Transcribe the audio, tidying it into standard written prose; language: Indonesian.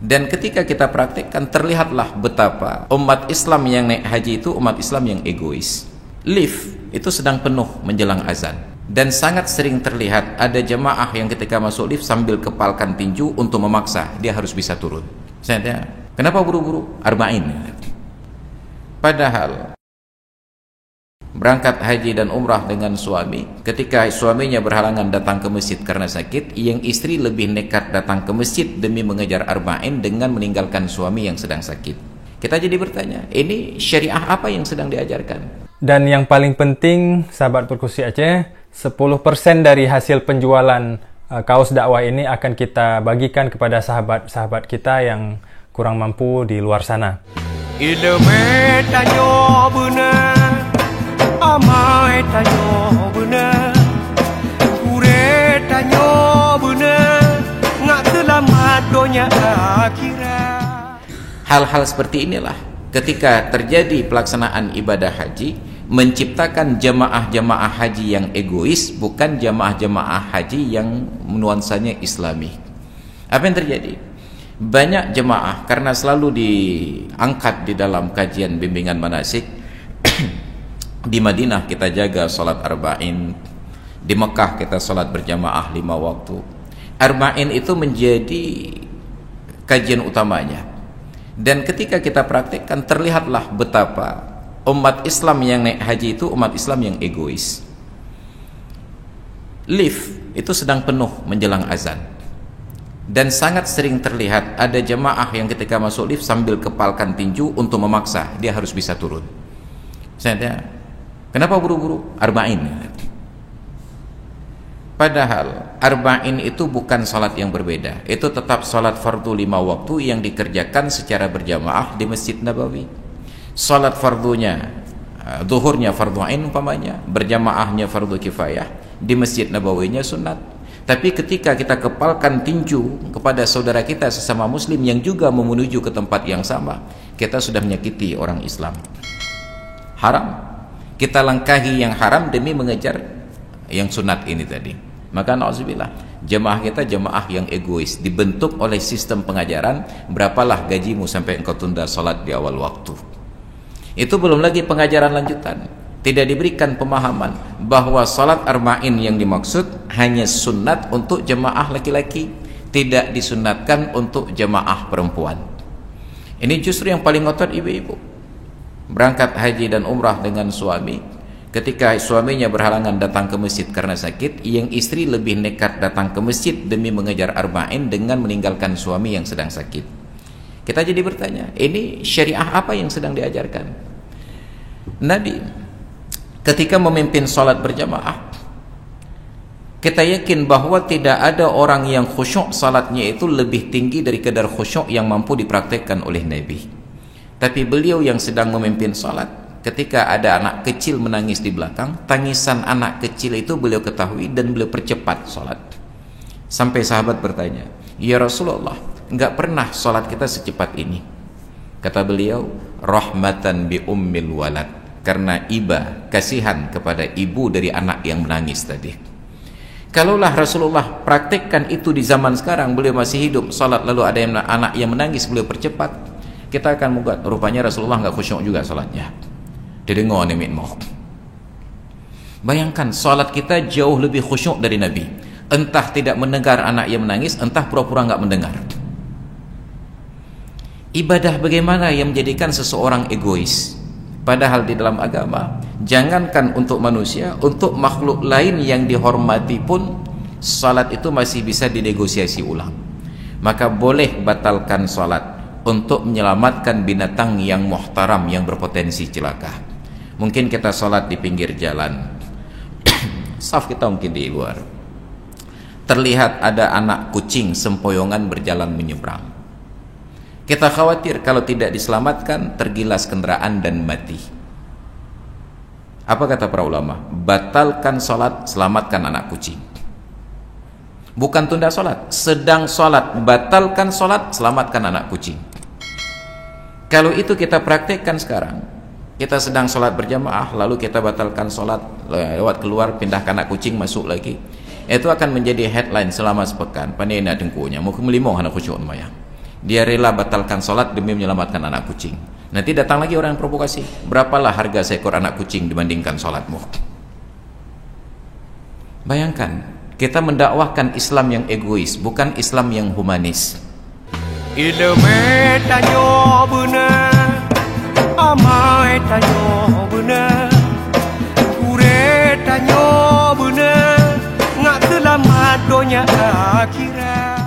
Dan ketika kita praktekkan, terlihatlah betapa umat Islam yang naik haji itu umat Islam yang egois. Lift itu sedang penuh menjelang azan, dan sangat sering terlihat ada jemaah yang ketika masuk lift sambil kepalkan tinju untuk memaksa dia harus bisa turun. Saya tanya, kenapa buru-buru? Arba'in. Padahal berangkat haji dan umrah dengan suami, ketika suaminya berhalangan datang ke masjid karena sakit, yang istri lebih nekat datang ke masjid demi mengejar arba'in dengan meninggalkan suami yang sedang sakit. Kita jadi bertanya, ini syariah apa yang sedang diajarkan? Dan yang paling penting, sahabat Perkusi Aceh, 10% dari hasil penjualan kaos dakwah ini akan kita bagikan kepada sahabat-sahabat kita yang kurang mampu di luar sana. Ilmu tanyo benar, amai tanyo benar, kure tanyo benar, ngak selamat dunia akhirat. Hal-hal seperti inilah ketika terjadi pelaksanaan ibadah haji, menciptakan jamaah-jamaah haji yang egois, bukan jamaah-jamaah haji yang nuansanya islami. Apa yang terjadi? Banyak jemaah karena selalu diangkat di dalam kajian bimbingan manasik. Di Madinah kita jaga salat arba'in, di Mekah kita salat berjamaah 5 waktu. Arba'in itu menjadi kajian utamanya, dan ketika kita praktekkan, terlihatlah betapa umat Islam yang naik haji itu umat Islam yang egois. Lift itu sedang penuh menjelang azan, dan sangat sering terlihat ada jemaah yang ketika masuk lift sambil kepalkan tinju untuk memaksa dia harus bisa turun. Saya tanya, kenapa buru-buru? Arba'in. Padahal arba'in itu bukan salat yang berbeda, itu tetap salat fardu 5 waktu yang dikerjakan secara berjamaah di Masjid Nabawi. Salat fardunya, zuhurnya fardu ain umpamanya, berjamaahnya fardu kifayah, di Masjid Nabawinya sunat. Tapi ketika kita kepalkan tinju kepada saudara kita sesama muslim yang juga menuju ke tempat yang sama, kita sudah menyakiti orang Islam. Haram. Kita langkahi yang haram demi mengejar yang sunat ini tadi. Maka na'udzubillah, jemaah kita jemaah yang egois, dibentuk oleh sistem pengajaran, berapalah gajimu sampai engkau tunda salat di awal waktu. Itu belum lagi pengajaran lanjutan. Tidak diberikan pemahaman bahwa salat arba'in yang dimaksud hanya sunat untuk jemaah laki-laki, tidak disunatkan untuk jemaah perempuan. Ini justru yang paling ngotot ibu-ibu. Berangkat haji dan umrah dengan suami, ketika suaminya berhalangan datang ke masjid karena sakit, yang istri lebih nekat datang ke masjid demi mengejar arba'in dengan meninggalkan suami yang sedang sakit. Kita jadi bertanya, ini syariah apa yang sedang diajarkan? Nabi ketika memimpin salat berjamaah, kita yakin bahwa tidak ada orang yang khusyuk salatnya itu lebih tinggi dari kadar khusyuk yang mampu dipraktekkan oleh Nabi. Tapi beliau yang sedang memimpin salat, ketika ada anak kecil menangis di belakang, tangisan anak kecil itu beliau ketahui dan beliau percepat salat. Sampai sahabat bertanya, "Ya Rasulullah, enggak pernah salat kita secepat ini." Kata beliau, "Rahmatan bi ummil walad." Karena iba, kasihan kepada ibu dari anak yang menangis tadi. Kalaulah Rasulullah praktekkan itu di zaman sekarang, beliau masih hidup, salat lalu ada anak yang menangis, beliau percepat, kita akan mugat, rupanya Rasulullah enggak khusyuk juga salatnya. Didengar nih mitmoh. Bayangkan, salat kita jauh lebih khusyuk dari Nabi. Entah tidak mendengar anak yang menangis, entah pura-pura enggak mendengar. Ibadah bagaimana yang menjadikan seseorang egois? Padahal di dalam agama, jangankan untuk manusia, untuk makhluk lain yang dihormati pun, salat itu masih bisa dinegosiasi ulang. Maka boleh batalkan salat untuk menyelamatkan binatang yang muhtaram, yang berpotensi celaka. Mungkin kita salat di pinggir jalan, saf kita mungkin di luar, terlihat ada anak kucing sempoyongan berjalan menyeberang. Kita khawatir kalau tidak diselamatkan, tergilas kendaraan dan mati. Apa kata para ulama? Batalkan salat, selamatkan anak kucing. Bukan tunda salat, sedang salat, batalkan salat, selamatkan anak kucing. Kalau itu kita praktekkan sekarang, kita sedang salat berjamaah, lalu kita batalkan salat, lewat keluar, pindahkan anak kucing, masuk lagi, itu akan menjadi headline selama sepekan. Pandai nak dengkunya, mau melimau anak kucing lumayan. Dia rela batalkan sholat demi menyelamatkan anak kucing. Nanti datang lagi orang yang provokasi, berapalah harga seekor anak kucing dibandingkan sholatmu? Bayangkan, kita mendakwahkan Islam yang egois, bukan Islam yang humanis. Ilmu tanyo benar, amai tanyo benar, kure tanyo benar, ngak selamat dunia akhirat.